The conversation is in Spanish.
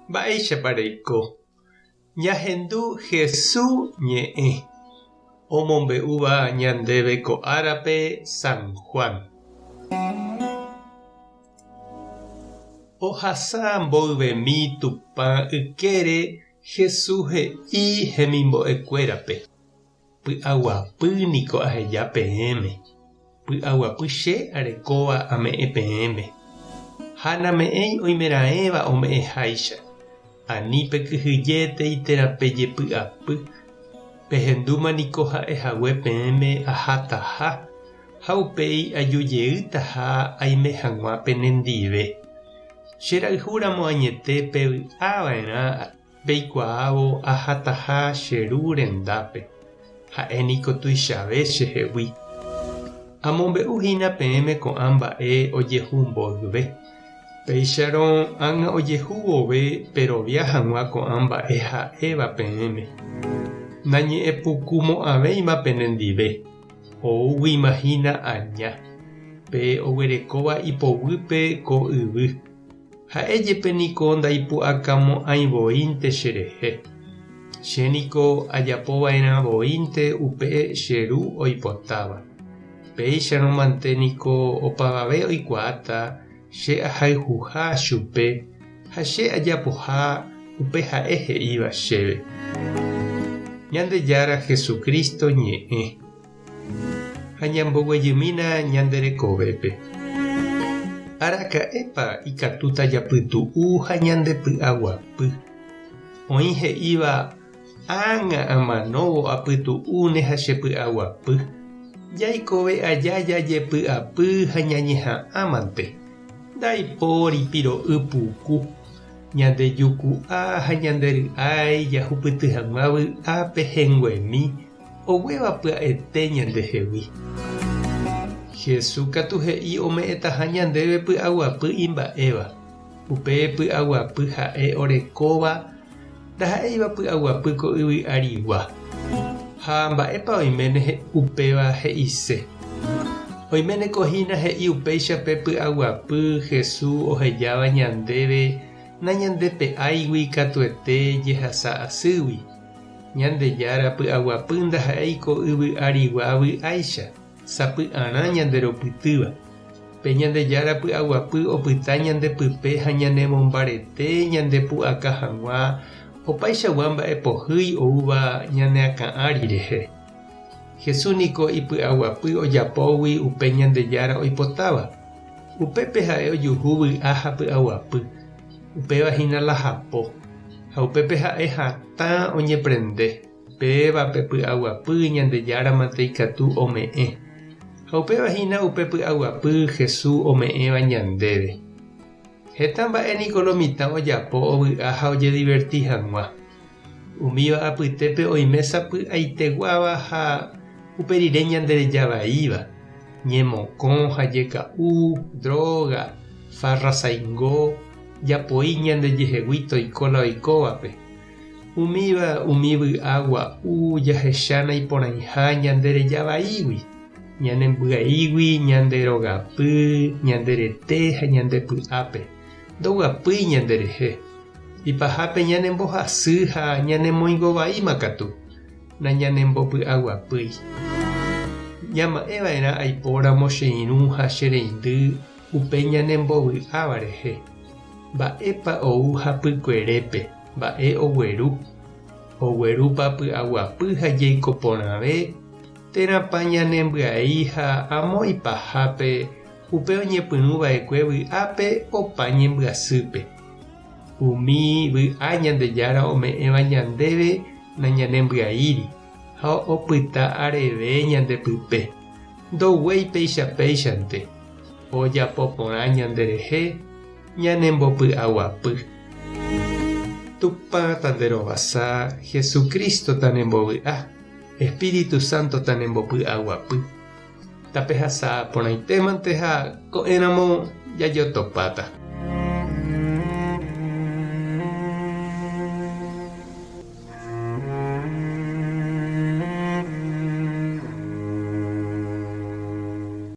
Mba'éichapareko. Ñahendu Jesús ñe'ẽ. Omombe'úva ñandéve ko árape San Juan. Ohasa mboyvemi Tupã ykére Jesús he'i hemimbo'ekuérape. Py'aguapy niko aheja peẽme. Py'aguapy che arekóva ame'ẽ peẽme. Ha name'ẽi oimeraẽva ome'ẽháicha. Ani pekyhyjéte iterãpe jepy'apy. Pehendúma niko ha'ehague peẽme ahataha. Ha upéi ajujeýtaha aime hag̃ua penendive. Cherayhúramo añete pevy'ava'erã peikuaávo ahataha che ru rendápe. Ha'éniko tuichave chehegui. Amombe'uhína peẽme ko'ã mba'e ojehu mboyve. Péicharõ ág̃a ojehu vove perovia hag̃ua ko'ã mba'e ha'éva peẽme. Nañe'ẽpukumo'ãvéima penendive. Oúguimahína aña. Pe oguerekóva ipoguýpe ko yvy. Ha'éjepe niko ndaipu'akamo'ãivóinte cherehe. Chéniko ajapova'erãvóinte upe che ru oipotáva. Péicharõmante niko opavave oikuaáta che ahayhuha chupe ha che ajapoha upe ha'e he'íva chéve. Ñandejára Jesucristo ñe'ẽ. Ha ñamboguejymína ñanderekovépe. Araka'épa ikatúta japytu'u ha ñandepy'aguapy. Oĩ he'íva ág̃a amanóvo apytu'úne ha chepy'aguapy. Jaikove aja jajepy'apy ha ñañeha'ãmante. Ndaipóri piro'y puku. Ñandejuku'a ha ñandery'ái jahupyty hag̃ua vy'ápe henguemi oguéva pya'ete ñandehegui. Jesús katu he'i ome'ẽtaha ñandéve py'aguapy imba'éva. Upe py'aguapy ha'e orekóva ndaha'éiva py'aguapy ko yvy'arigua. Ha mba'épa oiméne upéva he'ise. Oiménekohína he'i upéichape py'aguapy Jesús ohejáva ñandéve nañandepe'áigui katuete jehasa asýgui. Ñandejára py'aguapy ndaha'éiko yvy'arigua vy'áicha. Sapy'arã ñanderopytýva. Pe ñandejára py'aguapy opyta ñandepype ha ñanemombarete ñandepu'aka hag̃ua opaichagua mba'epohýi oúva ñaneakã'ari rehe. Jesús niko ipy'aguapy ojapógui upe ñandejára oipotáva. Upépe ha'e ojuhu vy'a ha py'aguapy. Upévahína lahapo. Ha upépe ha'e hatã oñeprende. Pévape py'aguapy ñandejárama ikatu ome'ẽ. Ha upévahína upe py'aguapy Jesús ome'ẽva ñandéve. Heta mba'e niko lo mitã ojapo ovy'a ha ojediverti hag̃ua. Umíva apytépe oime sapy'aiteguáva ha uperire ñanderejavaíva. Ñemokõ ha jeka'u, droga, farrasaingo, japoi ñandejehegui toikóla oikóvape. Umíva umi vy'a gua'u jahechána iporãiha ñanderejavaígui. Ñanembya'ígui, ñanderogapy, ñanderete ha ñandepy'ápe. Ndoguapýi ñanderehe. Ipahápe ñanembohasy ha ñanemoingovaíma katu. Nañanembopy'aguapýi. Ñama'ẽva'erã aipóramo che irũ ha che reindy upe ñanembovy'áva rehe. Mba'épa ou hapykuerépe. Mba'e ogueru. Oguerúpa py'aguapy ha jaiko porãve. Térãpa ñanembyai ha amo ipahápe upe oñepyrũva'ekue vy'ápe opa ñembyasýpe. Umi vy'a ñandejára ome'ẽva ñandéve nañanembya'íri ha opyta areve ñandepype. Ndoguéi péichante. Ojapo porã ñanderehe ñanembopy'aguapy. Tupã tanderovasa, Jesucristo tanembovy'a, Espíritu Santo tanembopy'aguapy. Tape hasã porãitémante ha ko'ẽramo jajotopáta.